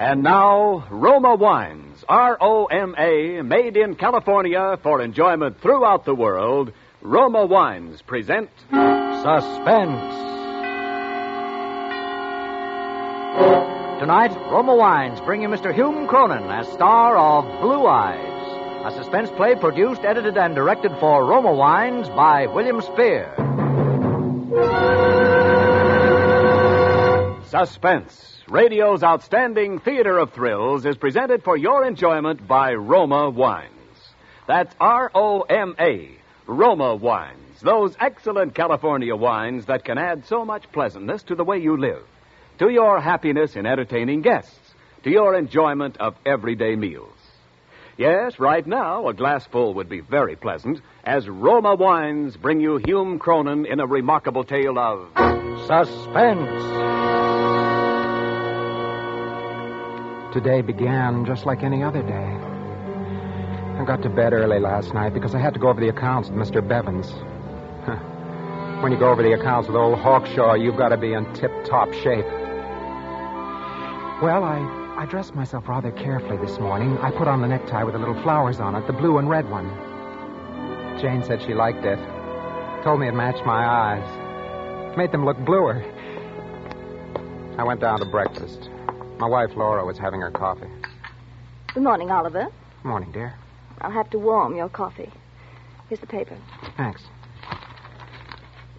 And now, Roma Wines, R-O-M-A, made in California for enjoyment throughout the world. Roma Wines present Suspense. Tonight, Roma Wines bring you Mr. Hume Cronin as star of Blue Eyes, a suspense play produced, edited, and directed for Roma Wines by William Spear. Suspense, radio's outstanding theater of thrills, is presented for your enjoyment by Roma Wines. That's R-O-M-A, Roma Wines, those excellent California wines that can add so much pleasantness to the way you live, to your happiness in entertaining guests, to your enjoyment of everyday meals. Yes, right now, a glassful would be very pleasant as Roma Wines bring you Hume Cronin in a remarkable tale of Suspense. Today began just like any other day. I got to bed early last night because I had to go over the accounts with Mr. Bevins. When you go over the accounts with old Hawkshaw, you've got to be in tip-top shape. Well, I dressed myself rather carefully this morning. I put on the necktie with the little flowers on it, the blue and red one. Jane said she liked it. Told me it matched my eyes. Made them look bluer. I went down to breakfast. My wife, Laura, was having her coffee. Good morning, Oliver. Morning, dear. I'll have to warm your coffee. Here's the paper. Thanks.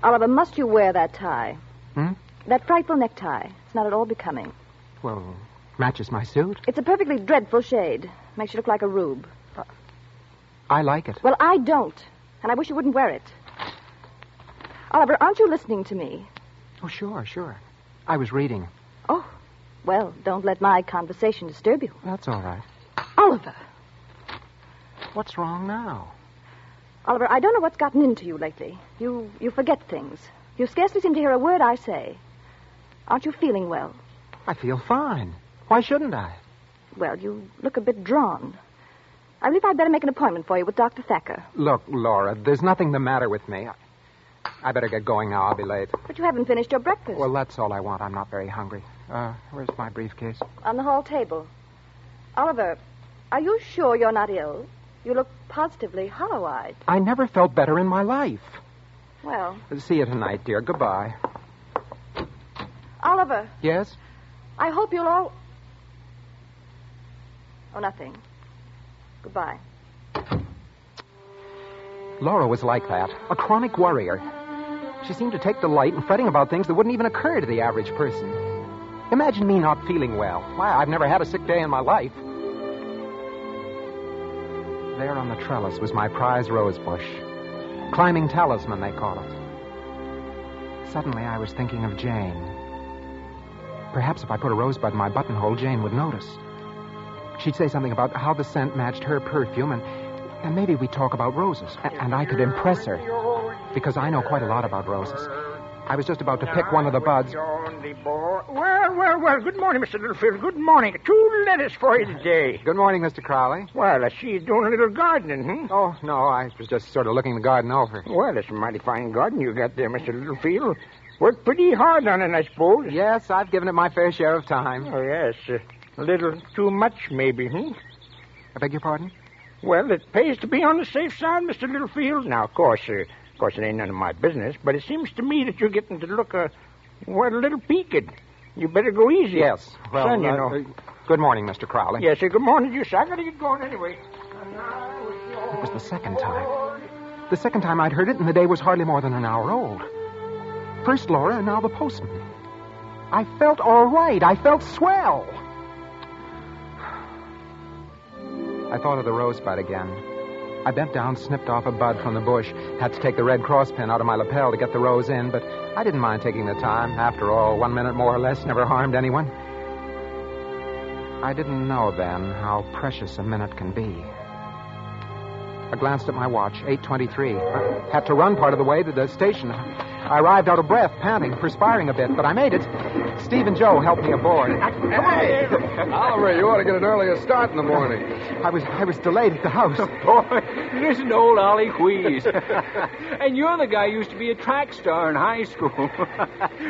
Oliver, must you wear that tie? Hmm? That frightful necktie. It's not at all becoming. Well, matches my suit. It's a perfectly dreadful shade. Makes you look like a rube. I like it. Well, I don't. And I wish you wouldn't wear it. Oliver, aren't you listening to me? Oh, sure. I was reading. Oh, well, don't let my conversation disturb you. That's all right. Oliver. What's wrong now? Oliver, I don't know what's gotten into you lately. You forget things. You scarcely seem to hear a word I say. Aren't you feeling well? I feel fine. Why shouldn't I? Well, you look a bit drawn. I believe I'd better make an appointment for you with Dr. Thacker. Look, Laura, there's nothing the matter with me. I better get going now. I'll be late. But you haven't finished your breakfast. Well, that's all I want. I'm not very hungry. Where's my briefcase? On the hall table. Oliver, are you sure you're not ill? You look positively hollow-eyed. I never felt better in my life. Well... See you tonight, dear. Goodbye. Oliver. Yes? I hope you'll all... Oh, nothing. Goodbye. Laura was like that. A chronic worrier. She seemed to take delight in fretting about things that wouldn't even occur to the average person. Imagine me not feeling well. Why, I've never had a sick day in my life. There on the trellis was my prize rose bush. Climbing talisman, they call it. Suddenly, I was thinking of Jane. Perhaps if I put a rosebud in my buttonhole, Jane would notice. She'd say something about how the scent matched her perfume, and maybe we'd talk about roses. And I could impress her, because I know quite a lot about roses. I was just about to pick one of the buds. Well, good morning, Mr. Littlefield. Good morning. 2 letters for you today. Good morning, Mr. Crowley. Well, I see you doing a little gardening, Oh, no, I was just sort of looking the garden over. Well, it's a mighty fine garden you got there, Mr. Littlefield. Worked pretty hard on it, I suppose. Yes, I've given it my fair share of time. Oh, yes. A little too much, maybe, I beg your pardon? Well, it pays to be on the safe side, Mr. Littlefield. Now, of course, it ain't none of my business, but it seems to me that you're getting to look, a little peaked. You better go easy. Yes. Well, Son, you know. Good morning, Mr. Crowley. Yes, good morning to you, sir. I gotta get going anyway. It was the second time. The second time I'd heard it, and the day was hardly more than an hour old. First Laura, and now the postman. I felt all right. I felt swell. I thought of the rosebud again. I bent down, snipped off a bud from the bush, had to take the red cross pin out of my lapel to get the rose in, but I didn't mind taking the time. After all, 1 minute more or less never harmed anyone. I didn't know then how precious a minute can be. I glanced at my watch, 8:23. I had to run part of the way to the station. I arrived out of breath, panting, perspiring a bit, but I made it. Steve and Joe helped me aboard. Hey! Oliver, you ought to get an earlier start in the morning. I was delayed at the house. Boy, listen to old Ollie wheeze. And you're the guy who used to be a track star in high school.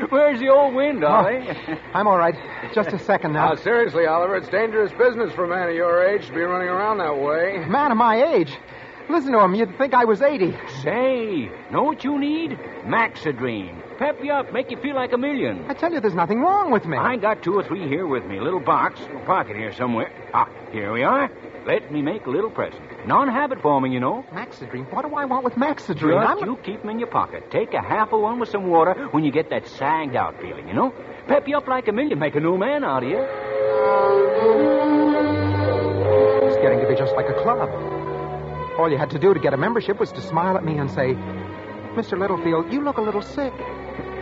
Where's the old wind, Ollie? I'm all right. Just a second now. Now, seriously, Oliver, it's dangerous business for a man of your age to be running around that way. Man of my age. Listen to him. You'd think I was 80. Say, know what you need? Maxidrine. Pep you up, make you feel like a million. I tell you, there's nothing wrong with me. I got 2 or 3 here with me. A little box, a pocket here somewhere. Ah, here we are. Let me make a little present. Non-habit forming, you know. Maxidrine? What do I want with Maxidrine? Just you keep them in your pocket. Take a half of one with some water when you get that sagged out feeling, you know? Pep you up like a million, make a new man out of you. It's getting to be just like a club. All you had to do to get a membership was to smile at me and say, Mr. Littlefield, you look a little sick.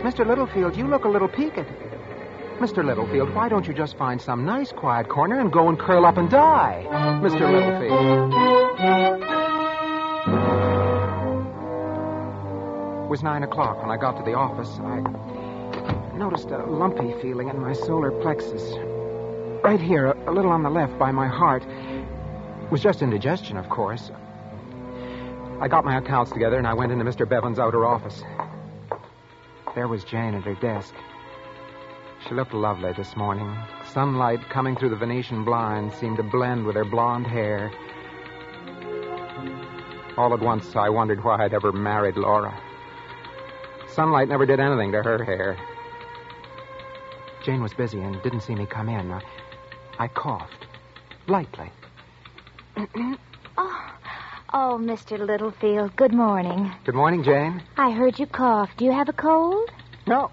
Mr. Littlefield, you look a little peaked. Mr. Littlefield, why don't you just find some nice quiet corner and go and curl up and die? Mr. Littlefield. It was 9 o'clock when I got to the office. I noticed a lumpy feeling in my solar plexus. Right here, a little on the left by my heart. It was just indigestion, of course. I got my accounts together and I went into Mr. Bevan's outer office. There was Jane at her desk. She looked lovely this morning. Sunlight coming through the Venetian blinds seemed to blend with her blonde hair. All at once, I wondered why I'd ever married Laura. Sunlight never did anything to her hair. Jane was busy and didn't see me come in. I coughed. Lightly. Oh, Mr. Littlefield, good morning. Good morning, Jane. I heard you cough. Do you have a cold? No,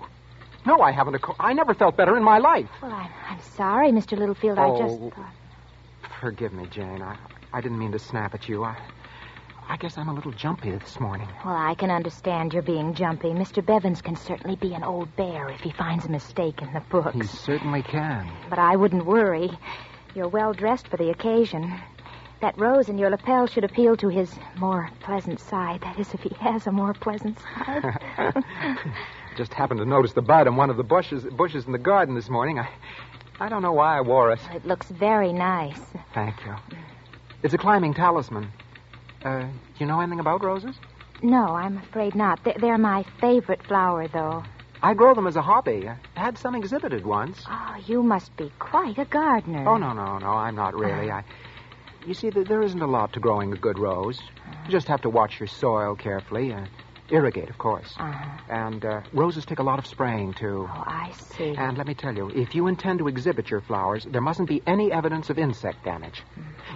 I haven't a cold. I never felt better in my life. Well, I'm sorry, Mr. Littlefield. I just thought... Forgive me, Jane. I didn't mean to snap at you. I guess I'm a little jumpy this morning. Well, I can understand you're being jumpy. Mr. Bevins can certainly be an old bear if he finds a mistake in the books. He certainly can. But I wouldn't worry. You're well dressed for the occasion. That rose in your lapel should appeal to his more pleasant side. That is, if he has a more pleasant side. Just happened to notice the bud in one of the bushes in the garden this morning. I don't know why I wore it. It looks very nice. Thank you. It's a climbing talisman. Do you know anything about roses? No, I'm afraid not. They're my favorite flower, though. I grow them as a hobby. I had some exhibited once. Oh, you must be quite a gardener. Oh, no, I'm not really. You see, there isn't a lot to growing a good rose. You just have to watch your soil carefully. Irrigate, of course. And roses take a lot of spraying, too. Oh, I see. And let me tell you, if you intend to exhibit your flowers, there mustn't be any evidence of insect damage.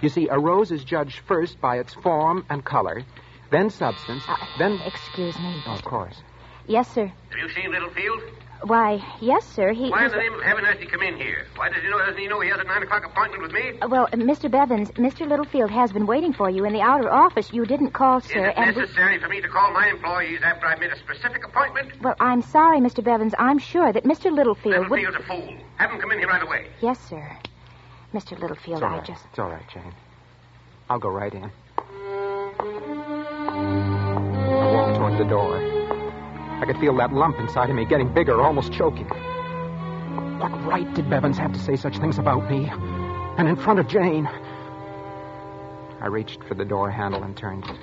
You see, a rose is judged first by its form and color, then substance, then... Excuse me. Oh, of course. Yes, sir. Have you seen Littlefield? Why, yes, sir. Why in the name of heaven has he come in here? Why doesn't he know he has a 9 o'clock appointment with me? Well, Mr. Bevins, Mr. Littlefield has been waiting for you in the outer office. You didn't call, sir. Is it necessary for me to call my employees after I've made a specific appointment? Well, I'm sorry, Mr. Bevins. I'm sure that Mr. Littlefield Littlefield's a fool. Have him come in here right away. Yes, sir. Mr. Littlefield, It's all right, Jane. I'll go right in. I walked toward the door. I could feel that lump inside of me getting bigger, almost choking. What right did Bevins have to say such things about me? And in front of Jane? I reached for the door handle and turned it.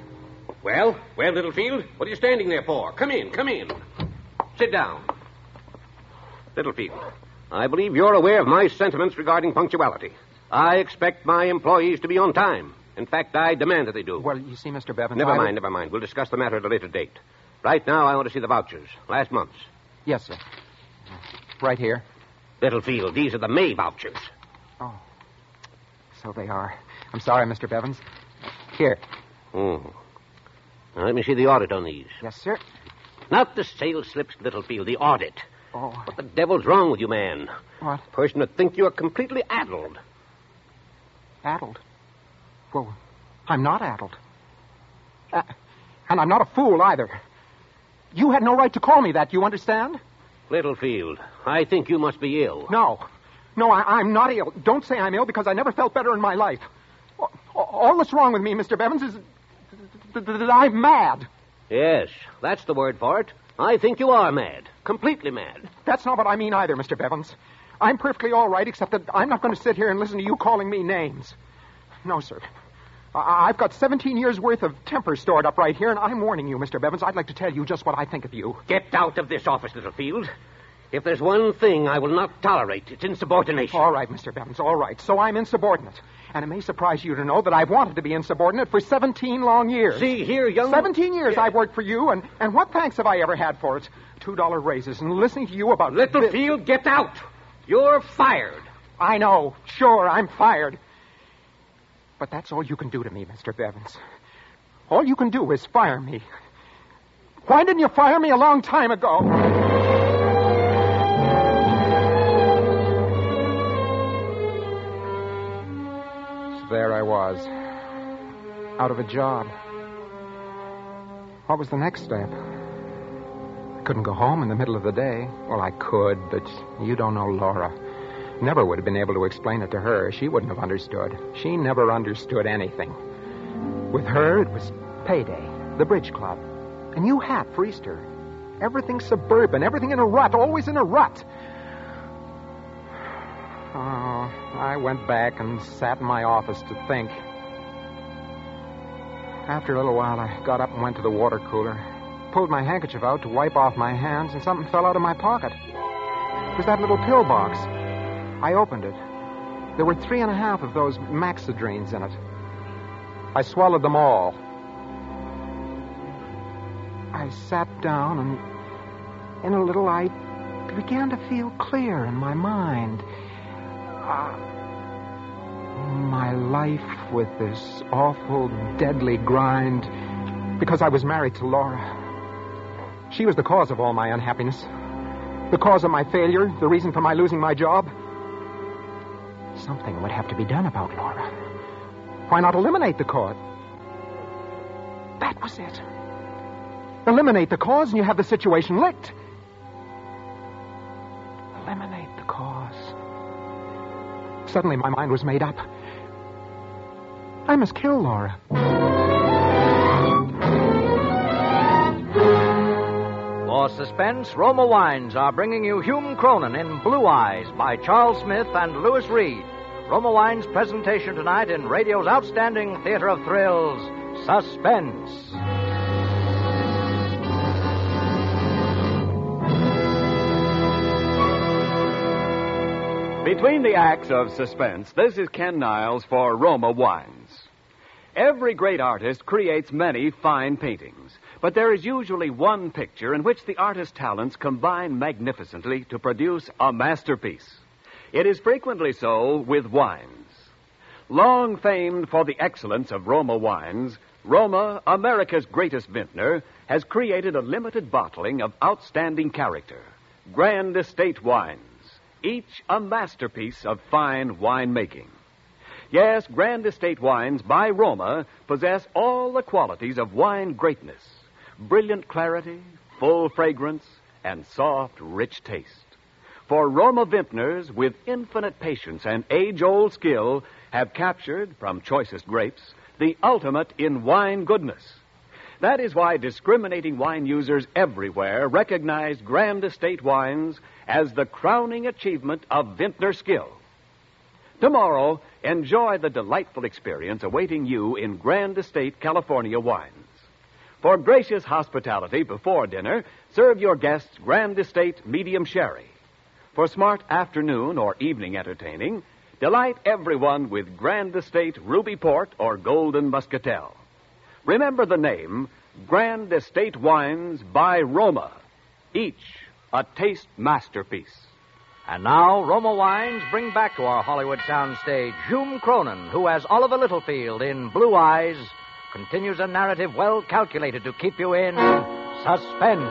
Well, Littlefield, what are you standing there for? Come in. Sit down. Littlefield, I believe you're aware of my sentiments regarding punctuality. I expect my employees to be on time. In fact, I demand that they do. Well, you see, Mr. Bevins... Never mind. We'll discuss the matter at a later date. Right now, I want to see the vouchers. Last month's. Yes, sir. Right here. Littlefield, these are the May vouchers. Oh. So they are. I'm sorry, Mr. Bevins. Here. Now, let me see the audit on these. Yes, sir. Not the sales slips, Littlefield, the audit. Oh. What the devil's wrong with you, man? What? A person would think you are completely addled. Addled? Well, I'm not addled. And I'm not a fool, either. You had no right to call me that, you understand? Littlefield, I think you must be ill. No, I'm not ill. Don't say I'm ill because I never felt better in my life. All that's wrong with me, Mr. Bevins, is that I'm mad. Yes, that's the word for it. I think you are mad. Completely mad. That's not what I mean either, Mr. Bevins. I'm perfectly all right, except that I'm not going to sit here and listen to you calling me names. No, sir. I've got 17 years' worth of temper stored up right here, and I'm warning you, Mr. Bevins. I'd like to tell you just what I think of you. Get out of this office, Littlefield. If there's one thing I will not tolerate, it's insubordination. All right, Mr. Bevins, all right. So I'm insubordinate. And it may surprise you to know that I've wanted to be insubordinate for 17 long years. See here, young... 17 years I've worked for you, and what thanks have I ever had for it? $2 raises and listening to you about... Littlefield, get out! You're fired. I know. Sure, I'm fired. But that's all you can do to me, Mr. Bevins. All you can do is fire me. Why didn't you fire me a long time ago? So there I was, out of a job. What was the next step? I couldn't go home in the middle of the day. Well, I could, but you don't know Laura. Never would have been able to explain it to her. She wouldn't have understood. She never understood anything. With her, it was payday, the bridge club, a new hat for Easter. Everything suburban, everything in a rut, always in a rut. Oh, I went back and sat in my office to think. After a little while, I got up and went to the water cooler, pulled my handkerchief out to wipe off my hands, and something fell out of my pocket. It was that little pill box. I opened it. There were 3.5 of those Maxidrines in it. I swallowed them all. I sat down, and in a little I began to feel clear in my mind. My life with this awful, deadly grind, because I was married to Laura. She was the cause of all my unhappiness, the cause of my failure, the reason for my losing my job. Something would have to be done about Laura. Why not eliminate the cause? That was it. Eliminate the cause and you have the situation licked. Eliminate the cause. Suddenly my mind was made up. I must kill Laura. For Suspense, Roma Wines are bringing you Hume Cronin in Blue Eyes by Charles Smith and Louis Reed. Roma Wines' presentation tonight in radio's outstanding theater of thrills, Suspense. Between the acts of Suspense, this is Ken Niles for Roma Wines. Every great artist creates many fine paintings, but there is usually one picture in which the artist's talents combine magnificently to produce a masterpiece. It is frequently so with wines. Long famed for the excellence of Roma wines, Roma, America's greatest vintner, has created a limited bottling of outstanding character, Grand Estate wines, each a masterpiece of fine winemaking. Yes, Grand Estate wines by Roma possess all the qualities of wine greatness: brilliant clarity, full fragrance, and soft, rich taste. For Roma vintners, with infinite patience and age-old skill, have captured, from choicest grapes, the ultimate in wine goodness. That is why discriminating wine users everywhere recognize Grand Estate wines as the crowning achievement of vintner skill. Tomorrow, enjoy the delightful experience awaiting you in Grand Estate California wines. For gracious hospitality before dinner, serve your guests Grand Estate medium sherry. For smart afternoon or evening entertaining, delight everyone with Grand Estate Ruby Port or Golden Muscatel. Remember the name, Grand Estate Wines by Roma, each a taste masterpiece. And now, Roma Wines bring back to our Hollywood soundstage Hume Cronin, who, as Oliver Littlefield in Blue Eyes, continues a narrative well calculated to keep you in suspense.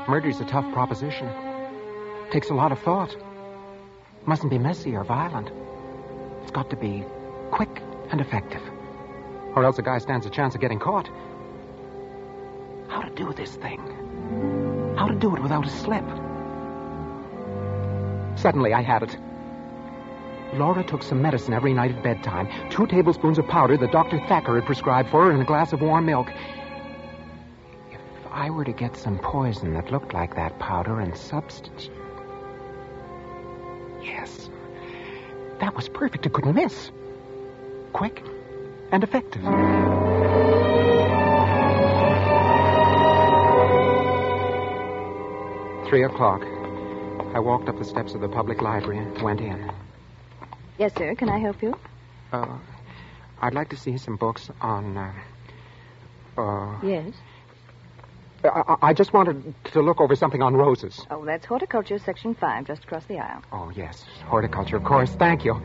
Murder's a tough proposition. Takes a lot of thought. Mustn't be messy or violent. It's got to be quick and effective, or else a guy stands a chance of getting caught. How to do this thing? How to do it without a slip? Suddenly I had it. Laura took some medicine every night at bedtime. 2 tablespoons of powder that Dr. Thacker had prescribed for her and a glass of warm milk. If I were to get some poison that looked like that powder and substitute... Yes. That was perfect. It couldn't miss. Quick and effective. 3 o'clock. I walked up the steps of the public library and went in. Yes, sir. Can I help you? I'd like to see some books on, Yes. I just wanted to look over something on roses. Oh, that's horticulture, section 5, just across the aisle. Oh, yes. Horticulture, of course. Thank you.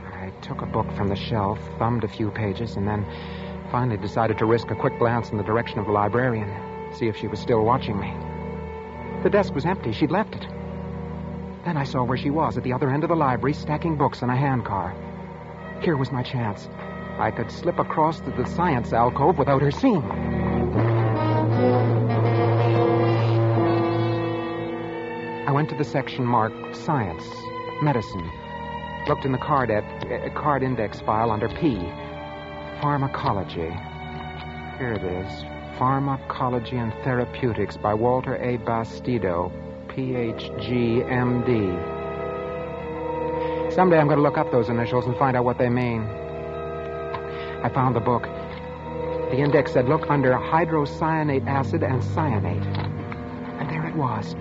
I took a book from the shelf, thumbed a few pages, and then finally decided to risk a quick glance in the direction of the librarian, see if she was still watching me. The desk was empty. She'd left it. Then I saw where she was, at the other end of the library, stacking books in a handcar. Here was my chance. I could slip across to the science alcove without her seeing. I went to the section marked Science, Medicine. Looked in the card index file under P. Pharmacology. Here it is. Pharmacology and Therapeutics by Walter A. Bastido, Ph.G., M.D. Someday I'm going to look up those initials and find out what they mean. I found the book. The index said, look under hydrocyanate acid and cyanate. And there it was.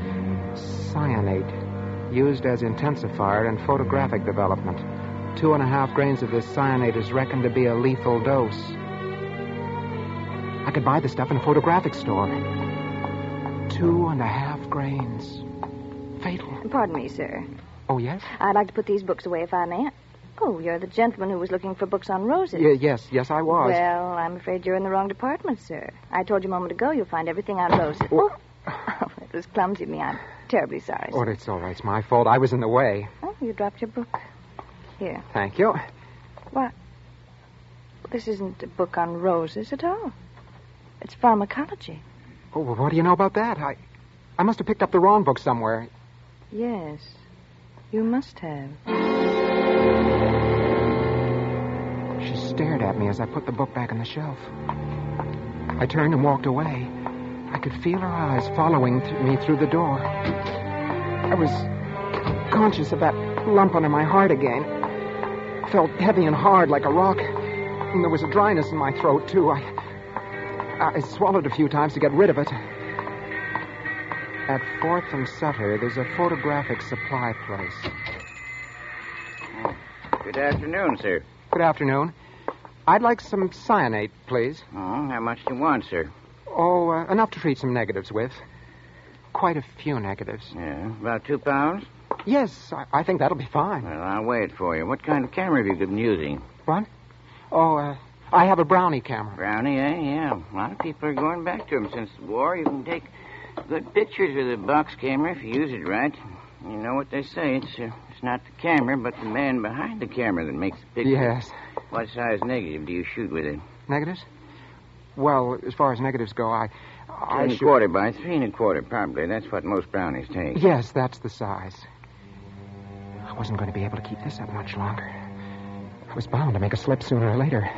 Cyanate, used as intensifier in photographic development. 2.5 grains of this cyanate is reckoned to be a lethal dose. I could buy the stuff in a photographic store. 2.5 grains. Fatal. Pardon me, sir. Oh, yes? I'd like to put these books away if I may. Oh, you're the gentleman who was looking for books on roses. Yes, I was. Well, I'm afraid you're in the wrong department, sir. I told you a moment ago you'll find everything on roses. Oh, it was clumsy of me. I'm terribly sorry, sir. Oh, it's all right. It's my fault. I was in the way. Oh, you dropped your book. Here. Thank you. What? This isn't a book on roses at all. It's pharmacology. Oh, well, what do you know about that? I must have picked up the wrong book somewhere. Yes, you must have. She stared at me as I put the book back on the shelf. I turned and walked away. I could feel her eyes following me through the door. I was conscious of that lump under my heart again. Felt heavy and hard like a rock. And there was a dryness in my throat, too. I swallowed a few times to get rid of it. At 4th and Sutter, there's a photographic supply place. Good afternoon, sir. Good afternoon. I'd like some cyanate, please. Oh, how much do you want, sir? Oh, enough to treat some negatives with. Quite a few negatives. Yeah, about 2 pounds? Yes, I think that'll be fine. Well, I'll wait for you. What kind of camera have you been using? What? Oh, I have a Brownie camera. Brownie, eh? Yeah. A lot of people are going back to them since the war. You can take good pictures with a box camera if you use it right. You know what they say. It's not the camera, but the man behind the camera that makes the picture. Yes. What size negative do you shoot with it? Negatives? Well, as far as negatives go, I 2 1/4 by 3 1/4, probably. That's what most brownies take. Yes, that's the size. I wasn't going to be able to keep this up much longer. I was bound to make a slip sooner or later.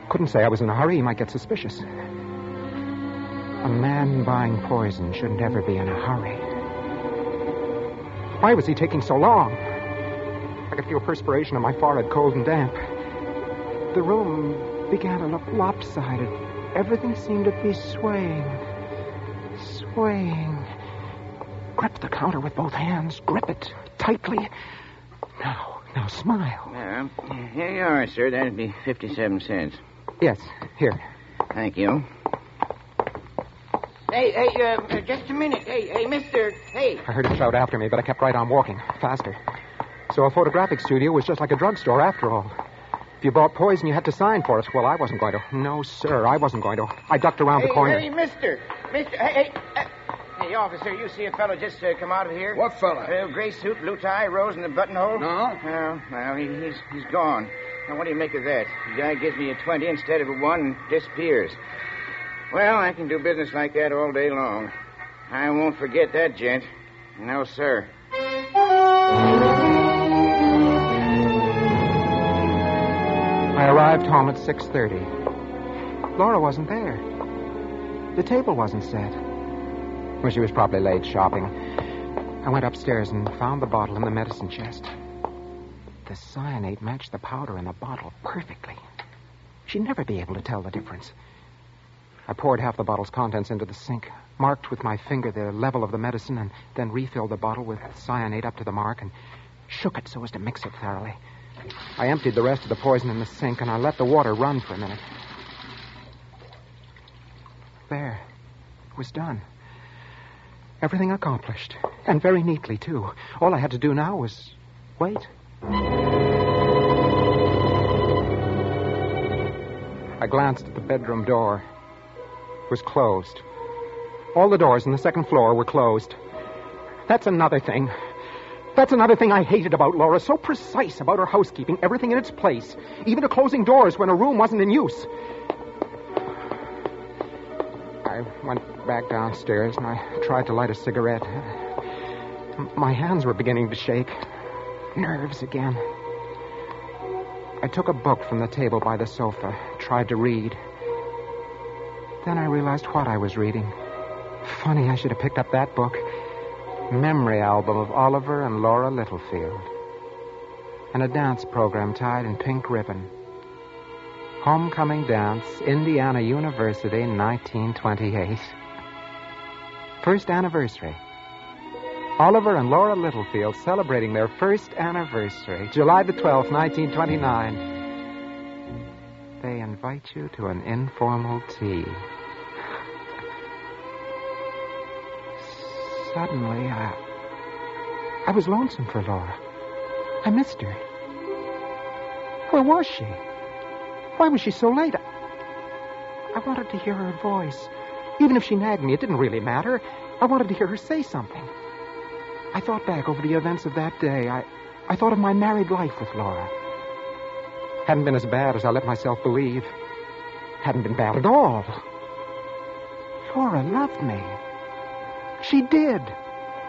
Couldn't say I was in a hurry. He might get suspicious. A man buying poison shouldn't ever be in a hurry. Why was he taking so long? I could feel perspiration on my forehead, cold and damp. The room began to look lopsided. Everything seemed to be swaying. Grip the counter with both hands. Grip it tightly. Now smile. Yeah. Here you are, sir. That'd be 57 cents. Yes, here. Thank you. Hey, just a minute. Hey, mister. Hey. I heard him shout after me, but I kept right on walking, faster. So a photographic studio was just like a drugstore after all. If you bought poison, you had to sign for it. Well, I wasn't going to. No, sir, I wasn't going to. I ducked around the corner. Hey, mister. Hey, officer, you see a fellow just come out of here? What fella? Gray suit, blue tie, rose in the buttonhole. No. Well, he's gone. Now, what do you make of that? The guy gives me a 20 instead of a 1 and disappears. Well, I can do business like that all day long. I won't forget that, gent. No, sir. I arrived home at 6:30. Laura wasn't there. The table wasn't set. Well, she was probably late shopping. I went upstairs and found the bottle in the medicine chest. The cyanate matched the powder in the bottle perfectly. She'd never be able to tell the difference. I poured half the bottle's contents into the sink, marked with my finger the level of the medicine, and then refilled the bottle with cyanate up to the mark and shook it so as to mix it thoroughly. I emptied the rest of the poison in the sink, and I let the water run for a minute. There. It was done. Everything accomplished. And very neatly, too. All I had to do now was wait. I glanced at the bedroom door. It was closed. All the doors on the second floor were closed. That's another thing. That's another thing I hated about Laura. So precise about her housekeeping, everything in its place, even to closing doors when a room wasn't in use. I went back downstairs and I tried to light a cigarette. My hands were beginning to shake. Nerves again. I took a book from the table by the sofa, tried to read. Then I realized what I was reading. Funny, I should have picked up that book. Memory album of Oliver and Laura Littlefield. And a dance program tied in pink ribbon. Homecoming dance, Indiana University, 1928. First anniversary. Oliver and Laura Littlefield celebrating their first anniversary, July the 12th, 1929. They invite you to an informal tea. Suddenly, I was lonesome for Laura. I missed her. Where was she? Why was she so late? I wanted to hear her voice. Even if she nagged me, it didn't really matter. I wanted to hear her say something. I thought back over the events of that day. I thought of my married life with Laura. Hadn't been as bad as I let myself believe. Hadn't been bad at all. Laura loved me. She did.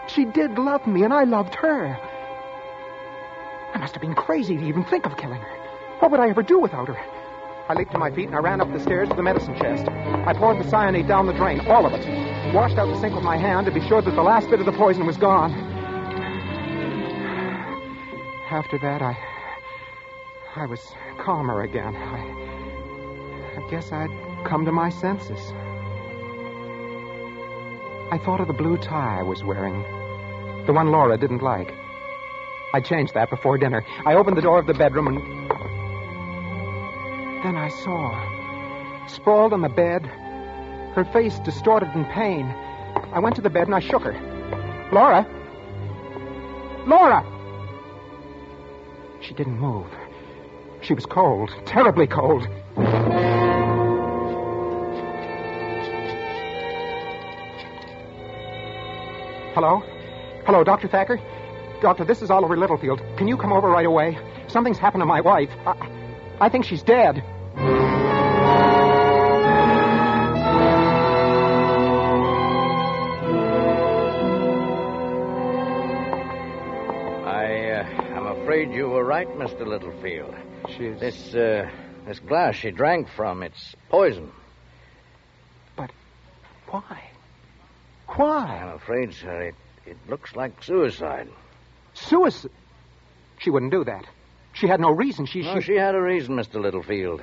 She did love me, and I loved her. I must have been crazy to even think of killing her. What would I ever do without her? I leaped to my feet and I ran up the stairs to the medicine chest. I poured the cyanate down the drain, all of it. Washed out the sink with my hand to be sure that the last bit of the poison was gone. After that, I was calmer again. I guess I'd come to my senses. I thought of the blue tie I was wearing. The one Laura didn't like. I changed that before dinner. I opened the door of the bedroom and... Then I saw her. Sprawled on the bed, her face distorted in pain. I went to the bed and I shook her. Laura! Laura! She didn't move. She was cold, terribly cold. Hello? Hello, Dr. Thacker? Doctor, this is Oliver Littlefield. Can you come over right away? Something's happened to my wife. I think she's dead. I'm afraid you were right, Mr. Littlefield. This glass she drank from, it's poison. But why? Why? I'm afraid, sir, it looks like suicide. Suicide? She wouldn't do that. She had no reason. She had a reason, Mr. Littlefield.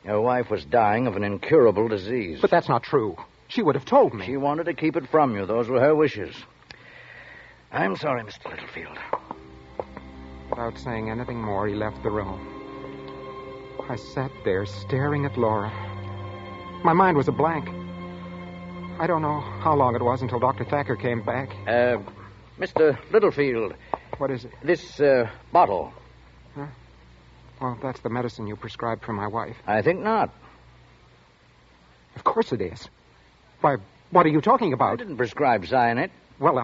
Your wife was dying of an incurable disease. But that's not true. She would have told me. She wanted to keep it from you. Those were her wishes. I'm sorry, Mr. Littlefield. Without saying anything more, he left the room. I sat there staring at Laura. My mind was a blank. I don't know how long it was until Dr. Thacker came back. Mr. Littlefield. What is it? This bottle. Huh? Well, that's the medicine you prescribed for my wife. I think not. Of course it is. Why, what are you talking about? I didn't prescribe cyanide. Well,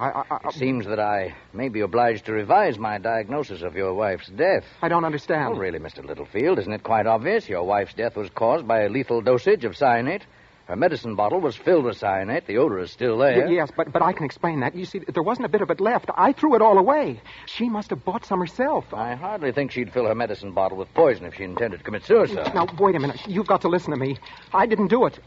It seems that I may be obliged to revise my diagnosis of your wife's death. I don't understand. Oh, really, Mr. Littlefield, isn't it quite obvious? Your wife's death was caused by a lethal dosage of cyanide. Her medicine bottle was filled with cyanate. The odor is still there. Yes, but I can explain that. You see, there wasn't a bit of it left. I threw it all away. She must have bought some herself. I hardly think she'd fill her medicine bottle with poison if she intended to commit suicide. Now, wait a minute. You've got to listen to me. I didn't do it.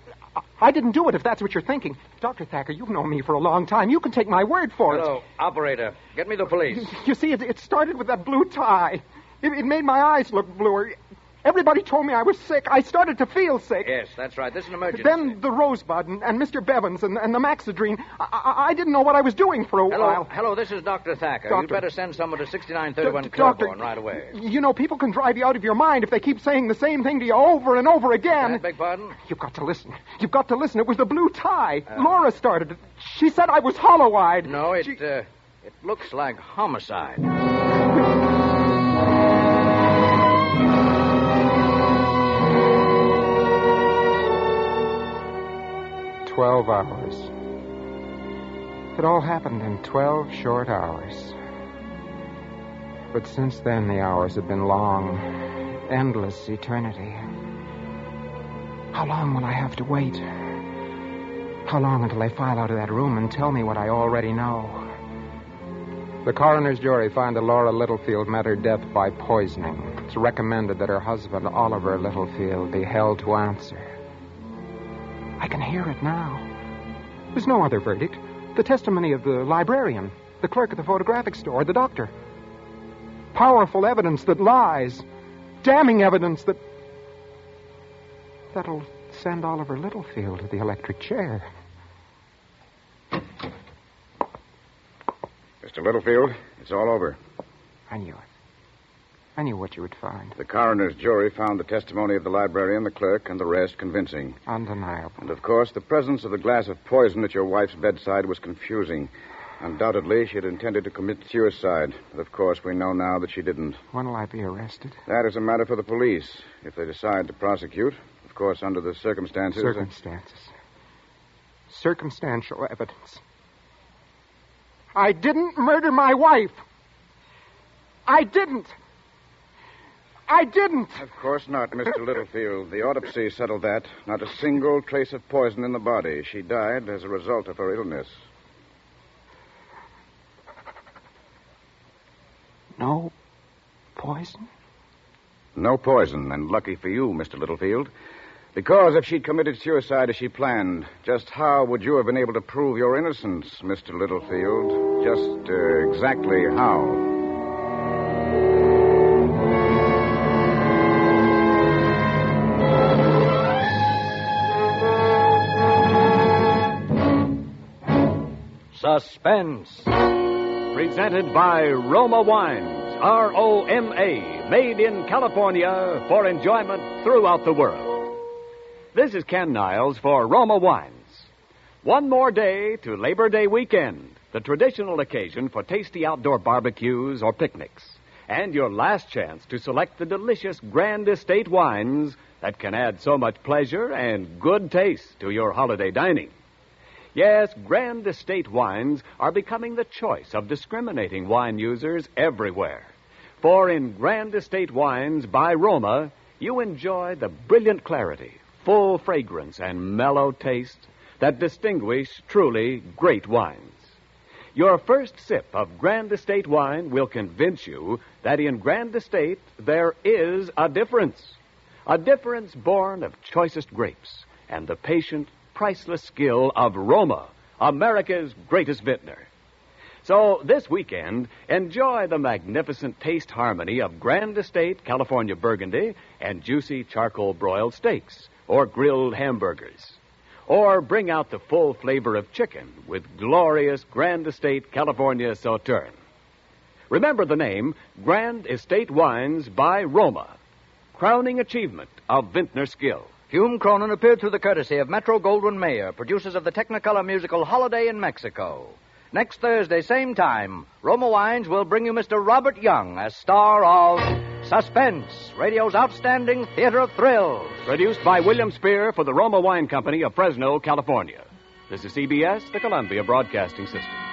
I didn't do it, if that's what you're thinking. Dr. Thacker, you've known me for a long time. You can take my word for it. Hello, operator. Get me the police. You see, it started with that blue tie. It made my eyes look bluer. Everybody told me I was sick. I started to feel sick. Yes, that's right. This is an emergency. Then the Rosebud and Mr. Bevins and the Maxidrine. I didn't know what I was doing for a while. Hello, this is Dr. Thacker. Doctor. You'd better send someone to 6931 Doctor, Claiborne right away. You know, people can drive you out of your mind if they keep saying the same thing to you over and over again. I beg pardon? You've got to listen. You've got to listen. It was the blue tie. Laura started it. She said I was hollow-eyed. No, it looks like homicide. 12 hours. It all happened in 12 short hours. But since then, the hours have been long, endless eternity. How long will I have to wait? How long until they file out of that room and tell me what I already know? The coroner's jury found that Laura Littlefield met her death by poisoning. It's recommended that her husband, Oliver Littlefield, be held to answer. I can hear it now. There's no other verdict. The testimony of the librarian, the clerk at the photographic store, the doctor. Powerful evidence that lies. Damning evidence that'll send Oliver Littlefield to the electric chair. Mr. Littlefield, it's all over. I knew it. I knew what you would find. The coroner's jury found the testimony of the librarian, the clerk, and the rest convincing. Undeniable. And, of course, the presence of the glass of poison at your wife's bedside was confusing. Undoubtedly, she had intended to commit suicide. But, of course, we know now that she didn't. When will I be arrested? That is a matter for the police. If they decide to prosecute, of course, under the circumstances... Circumstantial evidence. I didn't murder my wife. I didn't. Of course not, Mr. Littlefield. The autopsy settled that. Not a single trace of poison in the body. She died as a result of her illness. No poison? No poison, and lucky for you, Mr. Littlefield. Because if she'd committed suicide as she planned, just how would you have been able to prove your innocence, Mr. Littlefield? Just exactly how? Suspense. Presented by Roma Wines, R-O-M-A, made in California for enjoyment throughout the world. This is Ken Niles for Roma Wines. One more day to Labor Day weekend, the traditional occasion for tasty outdoor barbecues or picnics, and your last chance to select the delicious Grand Estate wines that can add so much pleasure and good taste to your holiday dining. Yes, Grand Estate wines are becoming the choice of discriminating wine users everywhere. For in Grand Estate wines by Roma, you enjoy the brilliant clarity, full fragrance, and mellow taste that distinguish truly great wines. Your first sip of Grand Estate wine will convince you that in Grand Estate there is a difference born of choicest grapes and the patient, priceless skill of Roma, America's greatest vintner. So this weekend, enjoy the magnificent taste harmony of Grand Estate California Burgundy and juicy charcoal broiled steaks or grilled hamburgers. Or bring out the full flavor of chicken with glorious Grand Estate California Sauterne. Remember the name Grand Estate Wines by Roma, crowning achievement of vintner skill. Hume Cronin appeared through the courtesy of Metro-Goldwyn-Mayer, producers of the Technicolor musical Holiday in Mexico. Next Thursday, same time, Roma Wines will bring you Mr. Robert Young as star of Suspense, radio's outstanding theater of thrills. Produced by William Spear for the Roma Wine Company of Fresno, California. This is CBS, the Columbia Broadcasting System.